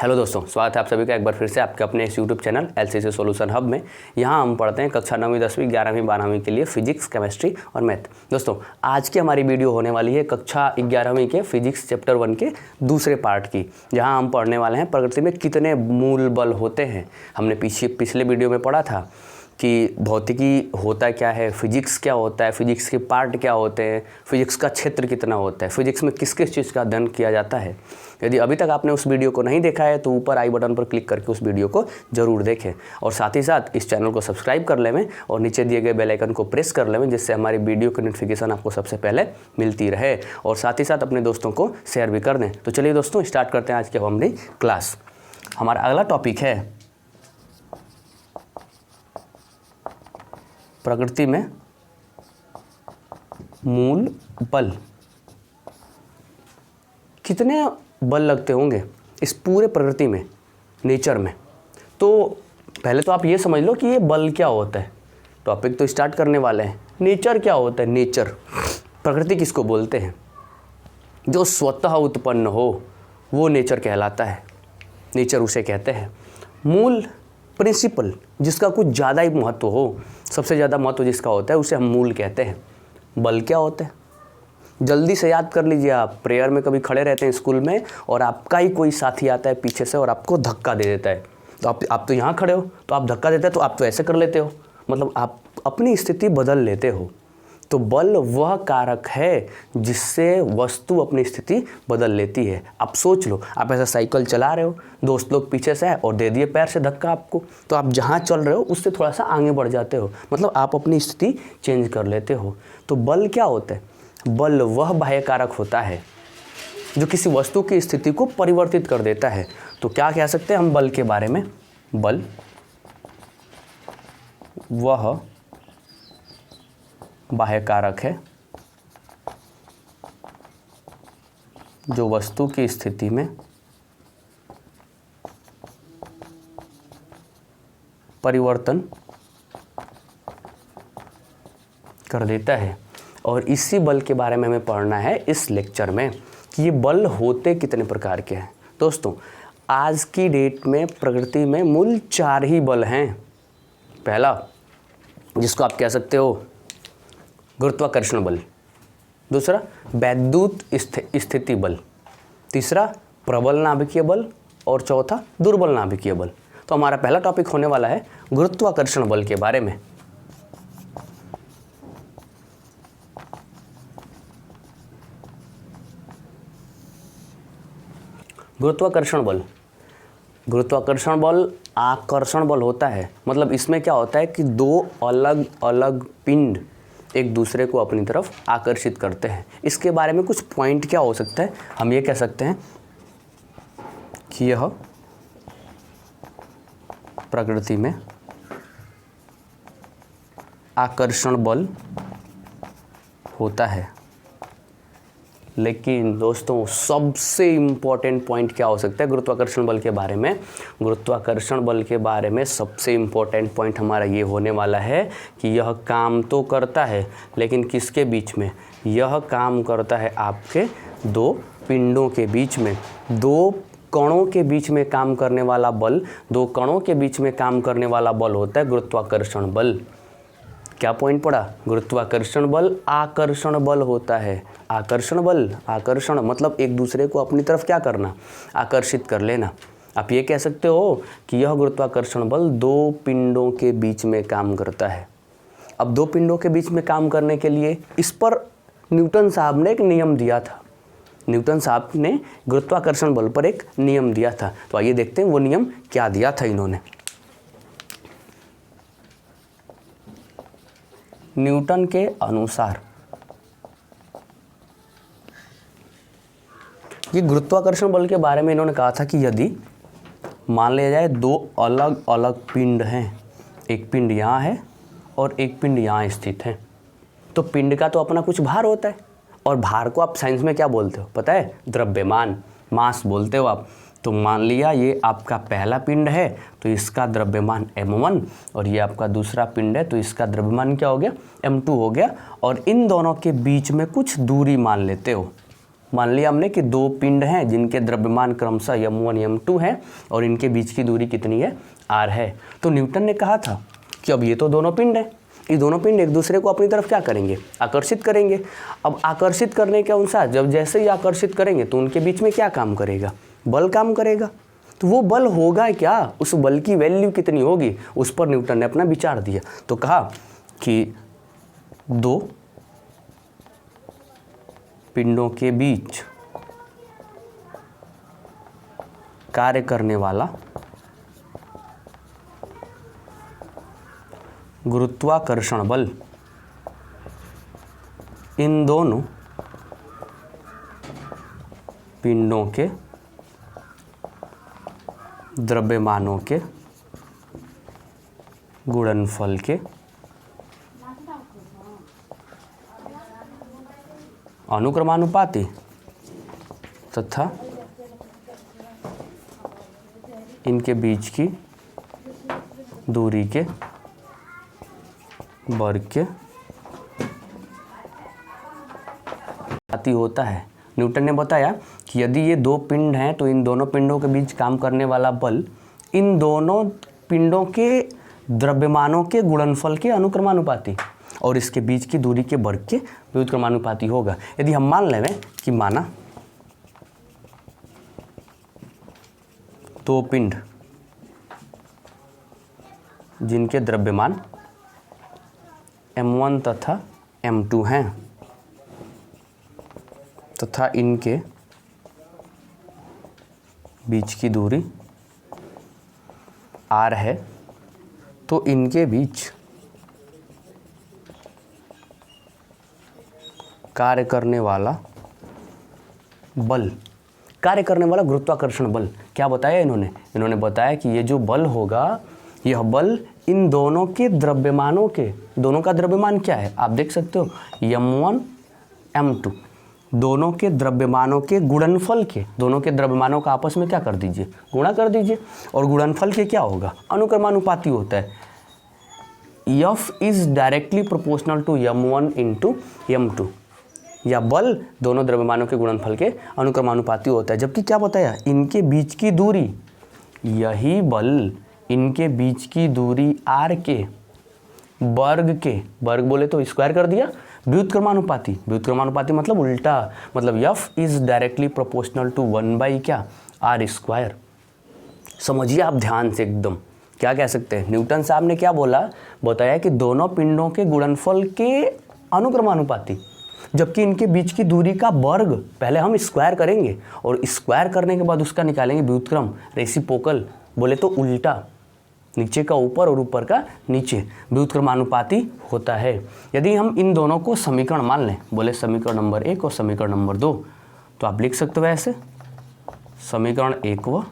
Hello दोस्तों, स्वागत है आप सभी का एक बार फिर से आपके अपने इस YouTube channel LCC solution hub में। यहाँ हम पढ़ते हैं कक्षा 9वीं 10वीं 11वीं 12वीं के लिए फिजिक्स, केमिस्ट्री और मैथ। दोस्तों, आज की हमारी वीडियो होने वाली है कक्षा 11वीं के फिजिक्स चैप्टर 1 के दूसरे पार्ट की, जहाँ हम पढ़ने वाले हैं प्रकृति में कितने मूल बल होते हैं। हमने पिछले वीडियो में पढ़ा था कि भौतिकी होता क्या है, फिजिक्स क्या होता है, फिजिक्स के पार्ट क्या होते हैं, फिजिक्स का क्षेत्र कितना होता है, फिजिक्स में किस किस चीज़ का अध्ययन किया जाता है। यदि अभी तक आपने उस वीडियो को नहीं देखा है तो ऊपर आई बटन पर क्लिक करके उस वीडियो को ज़रूर देखें और साथ ही साथ इस चैनल को सब्सक्राइब कर लें और नीचे दिए गए बेल आइकन को प्रेस कर लें, जिससे हमारी वीडियो की नोटिफिकेशन आपको सबसे पहले मिलती रहे और साथ ही साथ अपने दोस्तों को शेयर भी कर दें। तो चलिए दोस्तों, स्टार्ट करते हैं आज की हमारी क्लास। हमारा अगला टॉपिक है प्रकृति में मूल बल। कितने बल लगते होंगे इस पूरे प्रकृति में, नेचर में। तो पहले तो आप ये समझ लो कि ये बल क्या होता है। टॉपिक तो स्टार्ट करने वाले हैं। नेचर क्या होता है? नेचर, प्रकृति किसको बोलते हैं? जो स्वतः उत्पन्न हो वो नेचर कहलाता है, नेचर उसे कहते हैं। मूल, प्रिंसिपल, जिसका कुछ ज़्यादा ही महत्व हो, सबसे ज़्यादा महत्व जिसका होता है उसे हम मूल कहते हैं। बल क्या होता है? जल्दी से याद कर लीजिए। आप प्रेयर में कभी खड़े रहते हैं स्कूल में और आपका ही कोई साथी आता है पीछे से और आपको धक्का दे देता है। तो आप तो यहाँ खड़े हो तो आप धक्का देते हैं तो आप तो ऐसे कर लेते हो, मतलब आप अपनी स्थिति बदल लेते हो। तो बल वह कारक है जिससे वस्तु अपनी स्थिति बदल लेती है। आप सोच लो, आप ऐसा साइकिल चला रहे हो, दोस्त लोग पीछे से है और दे दिए पैर से धक्का आपको, तो आप जहाँ चल रहे हो उससे थोड़ा सा आगे बढ़ जाते हो, मतलब आप अपनी स्थिति चेंज कर लेते हो। तो बल क्या होता है? बल वह बाह्य कारक होता है जो किसी वस्तु की स्थिति को परिवर्तित कर देता है। तो क्या कह सकते हैं हम बल के बारे में? बल वह बाह्य कारक है जो वस्तु की स्थिति में परिवर्तन कर देता है। और इसी बल के बारे में हमें पढ़ना है इस लेक्चर में कि ये बल होते कितने प्रकार के हैं। दोस्तों, आज की डेट में प्रकृति में मूल 4 ही बल हैं। पहला, जिसको आप कह सकते हो गुरुत्वाकर्षण बल। दूसरा, वैद्युत स्थिति बल। तीसरा, प्रबल नाभिकीय बल। और चौथा, दुर्बल नाभिकीय बल। तो हमारा पहला टॉपिक होने वाला है गुरुत्वाकर्षण बल के बारे में। गुरुत्वाकर्षण बल, गुरुत्वाकर्षण बल आकर्षण बल होता है। मतलब इसमें क्या होता है कि 2 अलग अलग पिंड एक दूसरे को अपनी तरफ आकर्षित करते हैं। इसके बारे में कुछ पॉइंट क्या हो सकता है? हम ये कह सकते हैं कि यह प्रकृति में आकर्षण बल होता है। लेकिन दोस्तों, सबसे इम्पॉर्टेंट पॉइंट क्या हो सकता है गुरुत्वाकर्षण बल के बारे में? गुरुत्वाकर्षण बल के बारे में सबसे इम्पॉर्टेंट पॉइंट हमारा ये होने वाला है कि यह काम तो करता है, लेकिन किसके बीच में? यह काम करता है आपके 2 पिंडों के बीच में, 2 कणों के बीच में काम करने वाला बल। 2 कणों के बीच में काम करने वाला बल होता है गुरुत्वाकर्षण बल। क्या पॉइंट पड़ा? गुरुत्वाकर्षण बल आकर्षण बल होता है। आकर्षण बल, आकर्षण मतलब एक दूसरे को अपनी तरफ क्या करना? आकर्षित कर लेना। आप ये कह सकते हो कि यह गुरुत्वाकर्षण बल 2 पिंडों के बीच में काम करता है। अब 2 पिंडों के बीच में काम करने के लिए इस पर न्यूटन साहब ने एक नियम दिया था। न्यूटन साहब ने गुरुत्वाकर्षण बल पर एक नियम दिया था। तो आइए देखते हैं वो नियम क्या दिया था इन्होंने। न्यूटन के अनुसार ये गुरुत्वाकर्षण बल के बारे में इन्होंने कहा था कि यदि मान लिया जाए 2 अलग अलग पिंड हैं, एक पिंड यहाँ है और एक पिंड यहाँ स्थित है, तो पिंड का तो अपना कुछ भार होता है और भार को आप साइंस में क्या बोलते हो पता है? द्रव्यमान, मास बोलते हो आप। तो मान लिया ये आपका पहला पिंड है तो इसका द्रव्यमान m1 और ये आपका दूसरा पिंड है तो इसका द्रव्यमान क्या हो गया? m2 हो गया। और इन दोनों के बीच में कुछ दूरी मान लेते हो। मान लिया हमने कि दो पिंड हैं जिनके द्रव्यमान क्रमशः m1 m2 है और इनके बीच की दूरी कितनी है, r है। तो न्यूटन ने कहा था कि अब ये तो दोनों पिंड हैं, ये दोनों पिंड एक दूसरे को अपनी तरफ क्या करेंगे, आकर्षित करेंगे। अब आकर्षित करने के अनुसार जब जैसे ही आकर्षित करेंगे तो उनके बीच में क्या काम करेगा, बल काम करेगा। तो वो बल होगा क्या, उस बल की वैल्यू कितनी होगी, उस पर न्यूटन ने अपना विचार दिया। तो कहा कि दो पिंडों के बीच कार्य करने वाला गुरुत्वाकर्षण बल इन दोनों पिंडों के द्रव्यमानों के गुणनफल के अनुक्रमानुपाती तथा इनके बीच की दूरी के वर्ग के आती होता है। न्यूटन ने बताया कि यदि ये दो पिंड हैं तो इन दोनों पिंडों के बीच काम करने वाला बल इन दोनों पिंडों के द्रव्यमानों के गुणनफल के अनुक्रमानुपाती और इसके बीच की दूरी के वर्ग के व्युत्क्रमानुपाती होगा। यदि हम मान लें कि माना दो पिंड जिनके द्रव्यमान m1 तथा m2 हैं तथा इनके बीच की दूरी r है, तो इनके बीच कार्य करने वाला बल, कार्य करने वाला गुरुत्वाकर्षण बल क्या बताया इन्होंने, इन्होंने बताया कि ये जो बल होगा यह बल इन दोनों के द्रव्यमानों के, दोनों का द्रव्यमान क्या है आप देख सकते हो m1 m2, दोनों के द्रव्यमानों के गुणनफल के, दोनों के द्रव्यमानों का आपस में क्या कर दीजिए, गुणा कर दीजिए। और गुणनफल के क्या होगा, अनुक्रमानुपाती होता है। F is directly proportional to m1 into m2, या बल दोनों द्रव्यमानों के गुणनफल के अनुक्रमानुपाती होता है। जबकि क्या बताया, इनके बीच की दूरी, यही बल इनके बीच की दूरी r के वर्ग के, वर्ग बोले तो स्क्वायर कर दिया, व्युत्क्रमानुपाती, व्युत्क्रमानुपाती मतलब उल्टा, मतलब F is directly proportional to 1 क्या, r स्क्वायर। समझिए आप ध्यान से एकदम, क्या कह सकते हैं, न्यूटन साहब ने क्या बोला, बताया कि दोनों पिंडों के गुणनफल के अनुक्रमानुपाती, जबकि इनके बीच की दूरी का वर्ग पहले हम स्क्वायर करेंगे और स्क्वायर करने के बाद उसका निकालेंगे व्युत्क्रम, रेसिप्रोकल बोले तो उल्टा, नीचे का ऊपर और ऊपर का नीचे, व्युत्क्रमानुपाती होता है। यदि हम इन दोनों को समीकरण मान लें, बोले समीकरण नंबर 1 और समीकरण नंबर 2, तो आप लिख सकते हो ऐसे, समीकरण 1 व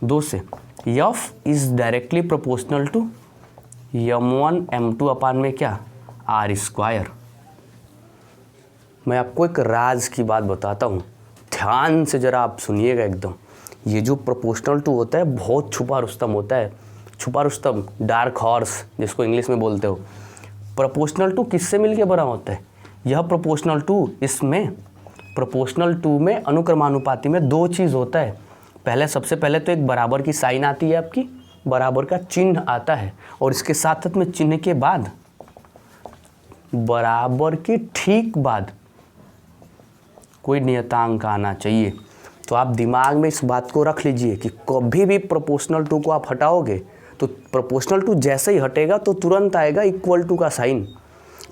2 से F is directly proportional to m1 m2 upon में क्या, r स्क्वायर। मैं आपको एक राज की बात बताता हूँ, ध्यान से जरा आप सुनिएगा एकदम। ये जो प्रोपोर्शनल टू होता है बहुत छुपा रुस्तम होता है, छुपा रुस्तम, डार्क हॉर्स जिसको इंग्लिश में बोलते हो। प्रोपोर्शनल टू किससे मिलके बना होता है, यह प्रोपोर्शनल टू, इसमें प्रोपोर्शनल टू में अनुक्रमानुपाती में दो चीज़ होता है। पहले, सबसे पहले तो एक बराबर की साइन आती है, आपकी बराबर का चिन्ह आता है, और इसके साथ साथ में चिन्ह के बाद बराबर के ठीक बाद कोई नियतांक आना चाहिए। तो आप दिमाग में इस बात को रख लीजिए कि कभी भी प्रोपोर्शनल टू को आप हटाओगे तो प्रोपोर्शनल टू जैसे ही हटेगा तो तुरंत आएगा इक्वल टू का साइन,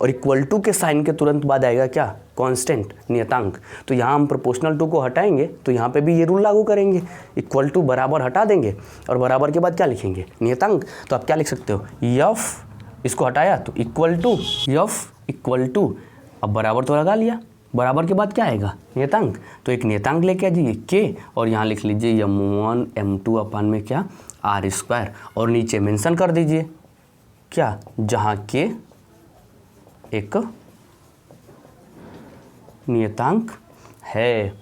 और इक्वल टू के साइन के तुरंत बाद आएगा क्या, कांस्टेंट, नियतांक। तो यहाँ हम प्रोपोर्शनल टू को हटाएंगे तो यहाँ पे भी ये रूल लागू करेंगे, इक्वल टू बराबर हटा देंगे और बराबर के बाद क्या लिखेंगे, नियतांक। तो आप क्या लिख सकते हो, यफ, इसको हटाया तो इक्वल टू, यफ इक्वल टू, अब बराबर तो लगा लिया, बराबर के बाद क्या आएगा, नियतांक। तो एक नियतांक लेके आ जाइए के, और यहाँ लिख लीजिए m1 m2 अपान में क्या, r स्क्वायर, और नीचे मेंशन कर दीजिए क्या, जहाँ के एक नियतांक है।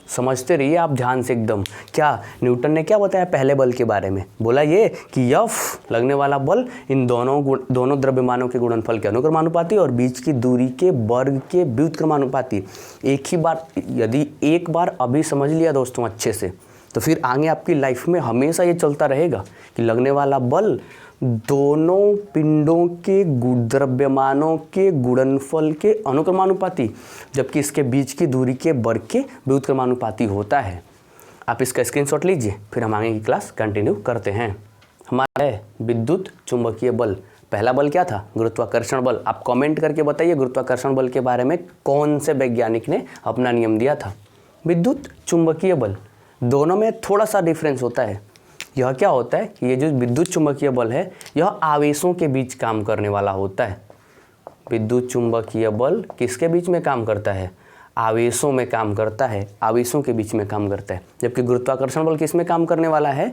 समझते रहिए आप ध्यान से एकदम। क्या न्यूटन ने क्या बताया पहले बल के बारे में? बोला ये कि F लगने वाला बल इन दोनों द्रव्यमानों के गुणनफल के अनुक्रमानुपाती और बीच की दूरी के वर्ग के व्युत्क्रमानुपाती। एक ही बार, यदि एक बार अभी समझ लिया दोस्तों अच्छे से, तो फिर आगे आपकी लाइफ में हमेशा ये चलता रहेगा कि लगने वाला बल दोनों पिंडों के द्रव्यमानों के गुणनफल के अनुक्रमानुपाती, जबकि इसके बीच की दूरी के वर्ग के व्युत्क्रमानुपाती होता है। आप इसका स्क्रीनशॉट लीजिए, फिर हम आगे की क्लास कंटिन्यू करते हैं। हमारा है विद्युत चुंबकीय बल। पहला बल क्या था? गुरुत्वाकर्षण बल। आप कमेंट करके बताइए गुरुत्वाकर्षण बल के बारे में कौन से वैज्ञानिक ने अपना नियम दिया था। विद्युत चुंबकीय बल, दोनों में थोड़ा सा डिफरेंस होता है। यह क्या होता है कि ये जो विद्युत चुंबकीय बल है, यह आवेशों के बीच काम करने वाला होता है। विद्युत चुंबकीय बल किसके बीच में काम करता है? आवेशों में काम करता है, आवेशों के बीच में काम करता है। जबकि गुरुत्वाकर्षण बल किस में काम करने वाला है?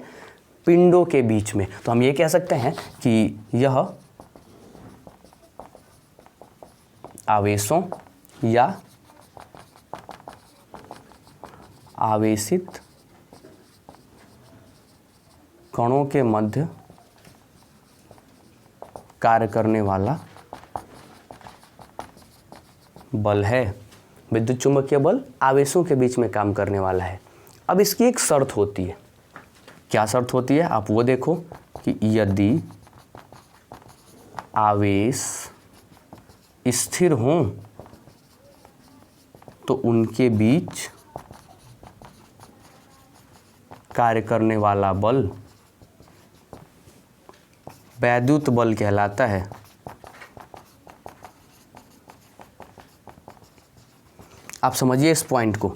पिंडों के बीच में। तो हम ये कह सकते हैं कि यह आवेशों या आवेशित कणों के मध्य कार्य करने वाला बल है। विद्युत चुंबकीय बल आवेशों के बीच में काम करने वाला है। अब इसकी एक शर्त होती है। क्या शर्त होती है? आप वो देखो कि यदि आवेश स्थिर हों तो उनके बीच कार्य करने वाला बल वैद्युत बल कहलाता है। आप समझिए इस पॉइंट को,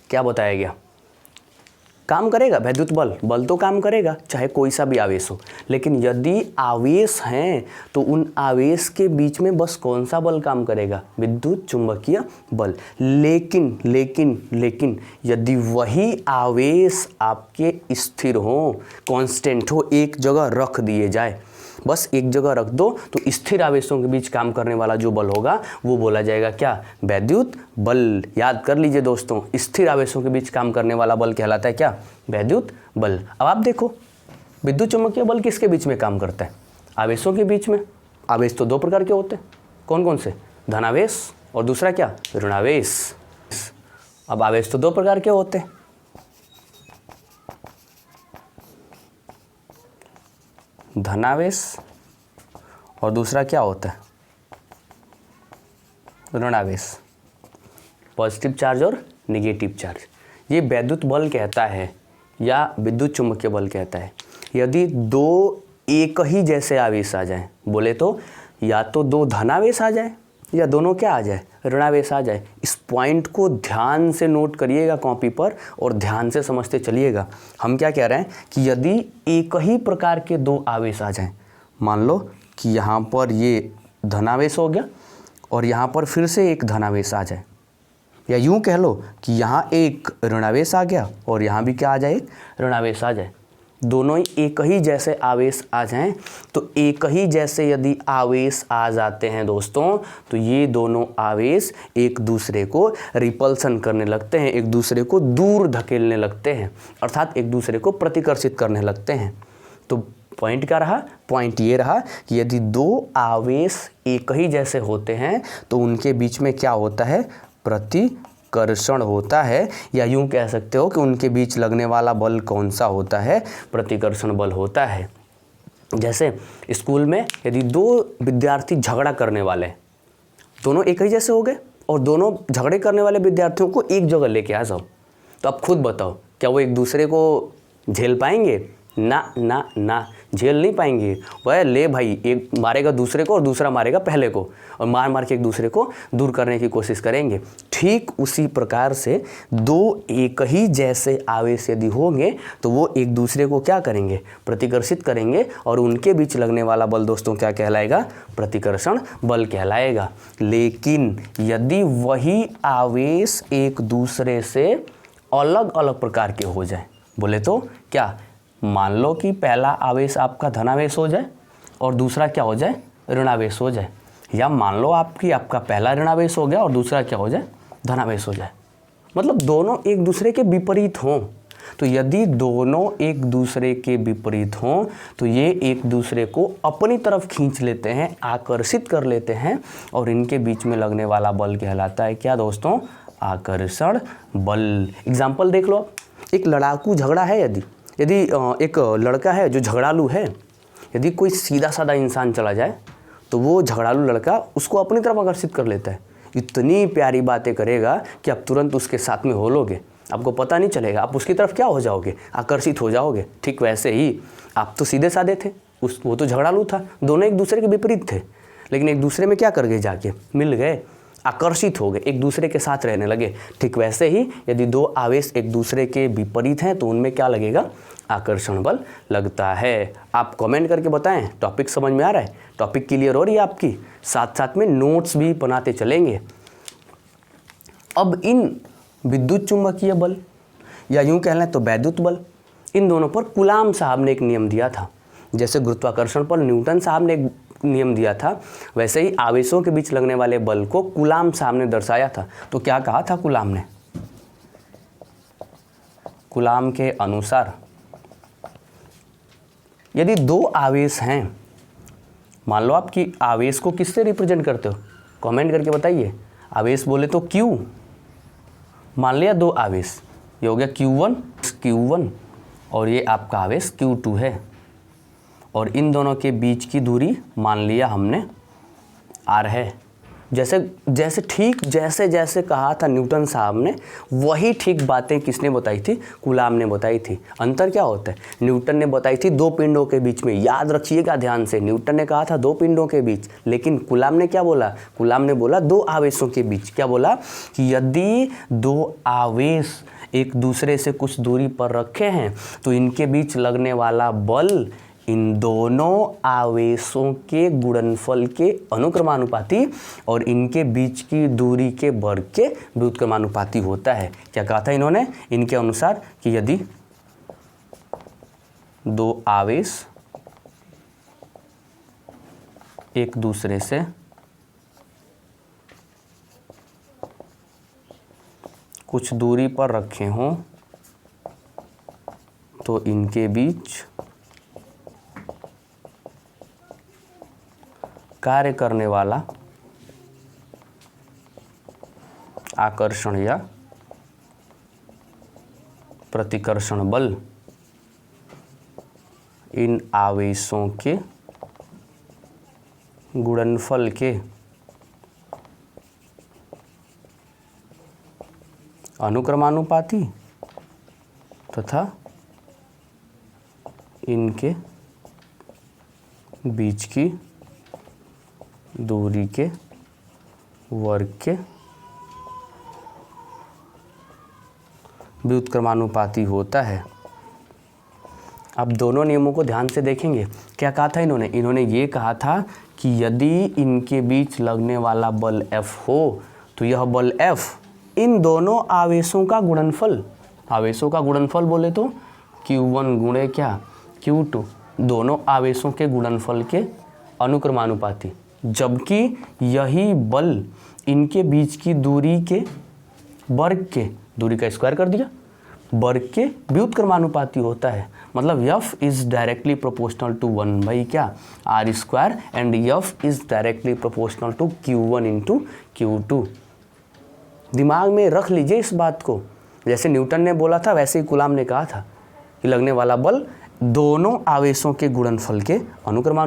क्या बताया गया? काम करेगा वैद्युत बल, बल तो काम करेगा चाहे कोई सा भी आवेश हो, लेकिन यदि आवेश हैं तो उन आवेश के बीच में बस कौन सा बल काम करेगा? विद्युत चुंबकीय बल। लेकिन लेकिन लेकिन यदि वही आवेश आपके स्थिर हो, कांस्टेंट हो, एक जगह रख दिए जाए, बस एक जगह रख दो, तो स्थिर आवेशों के बीच काम करने वाला जो बल होगा वो बोला जाएगा क्या? वैद्युत बल। याद कर लीजिए दोस्तों, स्थिर आवेशों के बीच काम करने वाला बल कहलाता है क्या? वैद्युत बल। अब आप देखो विद्युत चुंबकीय बल किसके बीच में काम करता है? आवेशों के बीच में। आवेश तो दो प्रकार के होते हैं, कौन कौन से? धनावेश और दूसरा क्या? ऋणावेश। अब आवेश तो दो प्रकार के होते हैं, धनावेश और दूसरा क्या होता है? ऋणावेश। पॉजिटिव चार्ज और नेगेटिव चार्ज। ये वैद्युत बल कहता है या विद्युत चुंबकीय बल कहता है यदि दो एक ही जैसे आवेश आ जाएं। बोले तो या तो दो धनावेश आ जाए या दोनों क्या आ जाए? ऋणावेश आ जाए। इस पॉइंट को ध्यान से नोट करिएगा कॉपी पर और ध्यान से समझते चलिएगा। हम क्या कह रहे हैं कि यदि एक ही प्रकार के दो आवेश आ जाएं, मान लो कि यहाँ पर ये धनावेश हो गया और यहाँ पर फिर से एक धनावेश आ जाए, या यूँ कह लो कि यहाँ एक ऋणावेश आ गया और यहाँ भी क्या आ जाए? एक ऋणावेश आ जाए। दोनों ही एक ही जैसे आवेश आ जाएं, तो एक ही जैसे यदि आवेश आ जाते हैं दोस्तों, तो ये दोनों आवेश एक दूसरे को रिपल्सन करने लगते हैं, एक दूसरे को दूर धकेलने लगते हैं, अर्थात एक दूसरे को प्रतिकर्षित करने लगते हैं। तो पॉइंट क्या रहा? पॉइंट ये रहा कि यदि दो आवेश एक ही जैसे होते हैं तो उनके बीच में क्या होता है? प्रतिकर्षण होता है, या यूं कह सकते हो कि उनके बीच लगने वाला बल कौन सा होता है? प्रतिकर्षण बल होता है। जैसे स्कूल में यदि दो विद्यार्थी झगड़ा करने वाले, दोनों एक ही जैसे हो गए और दोनों झगड़े करने वाले विद्यार्थियों को एक जगह लेके आ जाओ, तो आप खुद बताओ क्या वो एक दूसरे को झेल पाएंगे? ना ना ना, झेल नहीं पाएंगे। वह ले भाई, एक मारेगा दूसरे को और दूसरा मारेगा पहले को, और मार मार के एक दूसरे को दूर करने की कोशिश करेंगे। ठीक उसी प्रकार से दो एक ही जैसे आवेश यदि होंगे तो वो एक दूसरे को क्या करेंगे? प्रतिकर्षित करेंगे, और उनके बीच लगने वाला बल दोस्तों क्या कहलाएगा? प्रतिकर्षण बल कहलाएगा। लेकिन यदि वही आवेश एक दूसरे से अलग अलग प्रकार के हो जाए, बोले तो क्या? मान लो कि पहला आवेश आपका धनावेश हो जाए और दूसरा क्या हो जाए? ऋणावेश हो जाए, या मान लो आपका पहला ऋणावेश हो गया और दूसरा क्या हो जाए? धनावेश हो जाए। मतलब दोनों एक दूसरे के विपरीत हों। तो यदि दोनों एक दूसरे के विपरीत हों तो ये एक दूसरे को अपनी तरफ खींच लेते हैं, आकर्षित कर लेते हैं, और इनके बीच में लगने वाला बल कहलाता है क्या दोस्तों? आकर्षण बल। एग्जाम्पल देख लो, एक लड़ाकू झगड़ा है, यदि एक लड़का है जो झगड़ालू है, यदि कोई सीधा साधा इंसान चला जाए तो वो झगड़ालू लड़का उसको अपनी तरफ आकर्षित कर लेता है। इतनी प्यारी बातें करेगा कि आप तुरंत उसके साथ में हो लोगे, आपको पता नहीं चलेगा, आप उसकी तरफ क्या हो जाओगे? आकर्षित हो जाओगे। ठीक वैसे ही आप तो सीधे साधे थे, वो तो झगड़ालू था, दोनों एक दूसरे के विपरीत थे, लेकिन एक दूसरे में क्या कर गए? जाके मिल गए, आकर्षित हो गए, एक दूसरे के साथ रहने लगे। ठीक वैसे ही यदि दो आवेश एक दूसरे के विपरीत हैं तो उनमें क्या लगेगा? आकर्षण बल लगता है। आप कमेंट करके बताएं टॉपिक समझ में आ रहा है, टॉपिक क्लियर हो रही है आपकी, साथ साथ में नोट्स भी बनाते चलेंगे। अब इन विद्युत चुंबकीय बल या यूं कह लें तो वैद्युत बल, इन दोनों पर कूलाम साहब ने एक नियम दिया था। जैसे गुरुत्वाकर्षण पर न्यूटन साहब ने एक नियम दिया था, वैसे ही आवेशों के बीच लगने वाले बल को कूलाम साहब ने दर्शाया था। तो क्या कहा था कूलाम ने? कूलाम के अनुसार यदि दो आवेश हैं, मान लो आप कि आवेश को किससे रिप्रेजेंट करते हो? कमेंट करके बताइए। आवेश बोले तो Q, मान लिया दो आवेश, ये हो गया Q1 और ये आपका आवेश Q2 है, और इन दोनों के बीच की दूरी मान लिया हमने R है। जैसे कहा था न्यूटन साहब ने, वही ठीक बातें किसने बताई थी? कूलाम ने बताई थी। अंतर क्या होता है? न्यूटन ने बताई थी दो पिंडों के बीच में, याद रखिएगा ध्यान से, न्यूटन ने कहा था दो पिंडों के बीच, लेकिन कूलाम ने क्या बोला? कूलाम ने बोला दो आवेशों के बीच। क्या बोला? कि यदि दो आवेश एक दूसरे से कुछ दूरी पर रखे हैं तो इनके बीच लगने वाला बल इन दोनों आवेशों के गुणनफल के अनुक्रमानुपाती और इनके बीच की दूरी के वर्ग के व्युत्क्रमानुपाती होता है। क्या कहा था इन्होंने? इनके अनुसार कि यदि दो आवेश एक दूसरे से कुछ दूरी पर रखे हों तो इनके बीच कार्य करने वाला आकर्षण या प्रतिकर्षण बल इन आवेशों के गुणनफल के अनुक्रमानुपाती तथा इनके बीच की दूरी के वर्ग के व्युत्क्रमानुपाती होता है। अब दोनों नियमों को ध्यान से देखेंगे। क्या कहा था इन्होंने? इन्होंने ये कहा था कि यदि इनके बीच लगने वाला बल F हो तो यह बल F इन दोनों आवेशों का गुणनफल, आवेशों का गुणनफल बोले तो Q1 गुणे क्या? Q2, दोनों आवेशों के गुणनफल के अनुक्रमानुपाती, जबकि यही बल इनके बीच की दूरी के वर्ग के, दूरी का स्क्वायर कर दिया, वर्ग के व्युत्क्रमानुपाती होता है। मतलब F is directly proportional to 1 by क्या? R square, and F is directly proportional to Q1 into Q2। दिमाग में रख लीजिए इस बात को। जैसे न्यूटन ने बोला था वैसे ही कूलाम ने कहा था कि लगने वाला बल दोनों आवेशों के गुणनफल के अनुक्रमानुपाती